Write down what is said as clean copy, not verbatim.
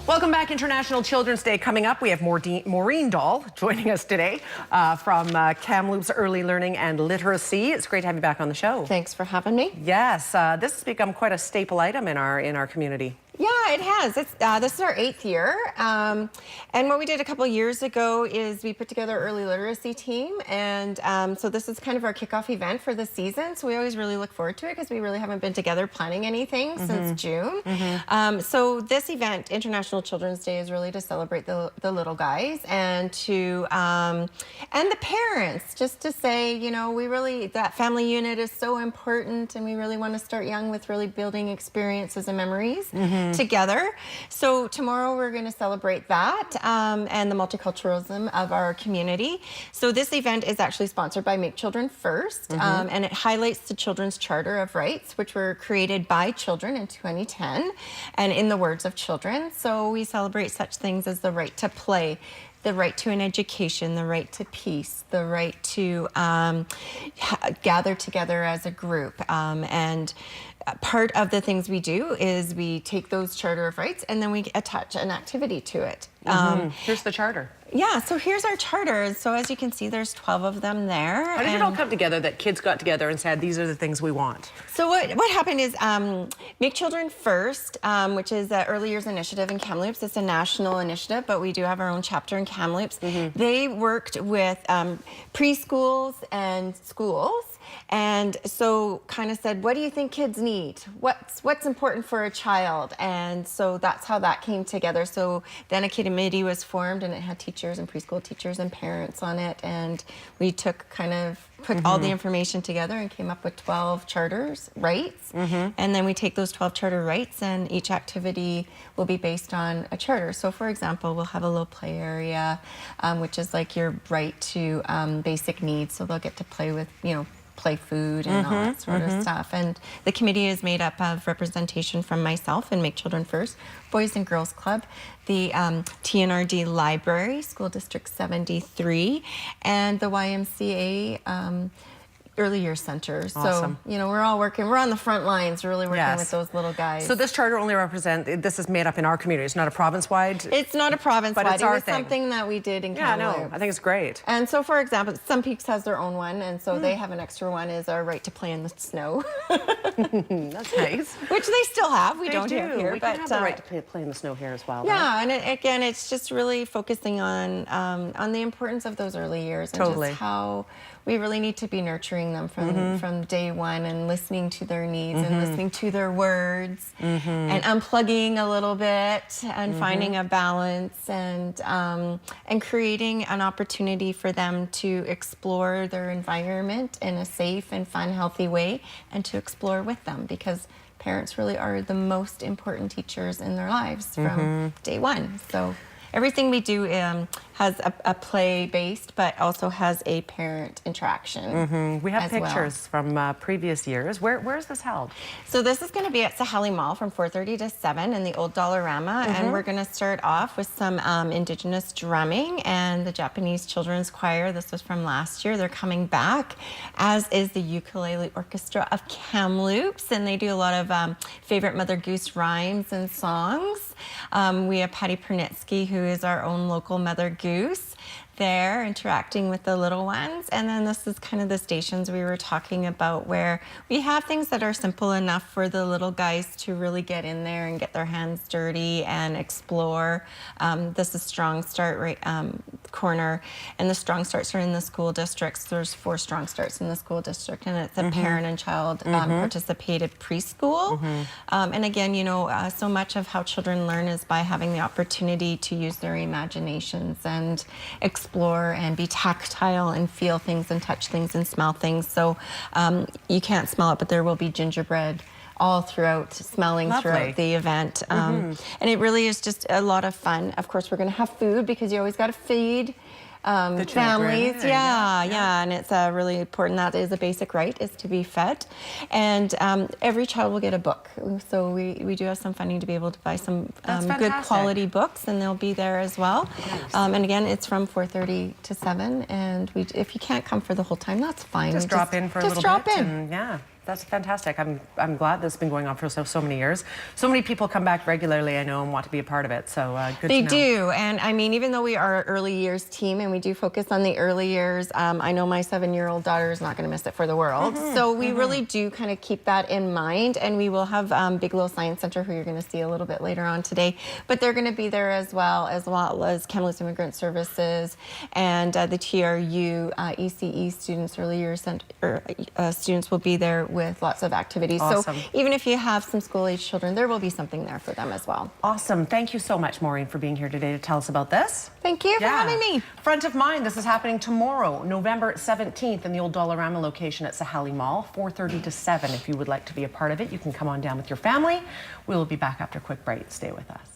Welcome back. International Children's Day coming up. We have Maureen Dahl joining us today from Kamloops Early Learning and Literacy. It's great to have you back on the show. Thanks for having me. Yes, this has become quite a staple item in our community. Yeah, it has. This is our 8th year. And what we did a couple years ago is we put together an early literacy team. And so this is kind of our kickoff event for the season. So we always really look forward to it because we really haven't been together planning anything since June. So this event, International Children's Day, is really to celebrate the little guys and to and the parents, just to say, you know, that family unit is so important, and we really want to start young with really building experiences and memories together. So tomorrow we're going to celebrate that and the multiculturalism of our community. So this event is actually sponsored by Make Children First, and it highlights the Children's Charter of Rights, which were created by children in 2010, and in the words of children. So we celebrate such things as the right to play, the right to an education, the right to peace, the right to gather together as a group. And part of the things we do is we take those Charter of Rights and then we attach an activity to it. Here's the charter. Yeah, so here's our charter. So as you can see, there's 12 of them there. How did it all come together that kids got together and said, these are the things we want? So what happened is Make Children First, which is an early years initiative in Kamloops. It's a national initiative, but we do have our own chapter in Kamloops. They worked with preschools and schools, and so kind of said, what do you think kids need? What's important for a child? And so that's how that came together. So then a committee was formed, and it had teachers and preschool teachers and parents on it, and we put all the information together and came up with 12 charters rights. And then we take those 12 charter rights, and each activity will be based on a charter. So for example, we'll have a little play area, which is like your right to basic needs. So they'll get to play with, you know, play food and all that sort of stuff. And the committee is made up of representation from myself and Make Children First, Boys and Girls Club, the TNRD Library, School District 73, and the YMCA Early Years Center. Awesome. So, you know, we're on the front lines, really working with those little guys. So this charter only this is made up in our community. It's not a province-wide? It's not a province-wide. But it's our thing. Something that we did in Kamloops. Kamloops. Yeah, no, I think it's great. And so, for example, Sun Peaks has their own one, and so they have an extra one, is our right to play in the snow. That's nice. Which they still have. We don't have here. We but have the right to play in the snow here as well. Yeah, and again, it's just really focusing on the importance of those early years and just how we really need to be nurturing them from day one, and listening to their needs and listening to their words and unplugging a little bit and finding a balance and creating an opportunity for them to explore their environment in a safe and fun, healthy way, and to explore with them, because parents really are the most important teachers in their lives from day one. So everything we do has a play-based, but also has a parent interaction. We have pictures from previous years. Where is this held? So this is going to be at Sahali Mall from 4:30 to 7 in the old Dollarama, and we're going to start off with some Indigenous drumming and the Japanese Children's Choir. This was from last year. They're coming back, as is the Ukulele Orchestra of Kamloops, and they do a lot of favorite Mother Goose rhymes and songs. We have Patty Pernitsky, who is our own local Mother Goose, there interacting with the little ones. And then this is kind of the stations we were talking about, where we have things that are simple enough for the little guys to really get in there and get their hands dirty and explore. This is Strong Start corner, and the Strong Starts are in the school districts. There's 4 Strong Starts in the school district, and it's a parent and child participated preschool. And again, you know, so much of how children learn is by having the opportunity to use their imaginations and explore and be tactile and feel things and touch things and smell things. So you can't smell it, but there will be gingerbread all throughout, smelling throughout the event. And it really is just a lot of fun. Of course, we're going to have food, because you always got to feed the families. Yeah, and it's really important. That is a basic right, is to be fed. And every child will get a book. So we do have some funding to be able to buy some good quality books, and they'll be there as well. And again, it's from 4:30 to 7. And if you can't come for the whole time, that's fine. Just drop in for a little bit. Just drop in. Yeah. That's fantastic. I'm glad this has been going on for so many years. So many people come back regularly, I know, and want to be a part of it. So good to know. They do, and I mean, even though we are an early years team and we do focus on the early years, I know my 7-year-old daughter is not going to miss it for the world. So we really do kind of keep that in mind, and we will have Bigelow Science Center, who you're going to see a little bit later on today, but they're going to be there as well as Kamloops Immigrant Services and the TRU ECE students, early years center students will be there with lots of activities. Awesome. So even if you have some school-age children, there will be something there for them as well. Awesome. Thank you so much, Maureen, for being here today to tell us about this. Thank you for having me. Front of mind, this is happening tomorrow, November 17th, in the old Dollarama location at Saheli Mall, 4:30 to 7. If you would like to be a part of it, you can come on down with your family. We will be back after a quick break. Stay with us.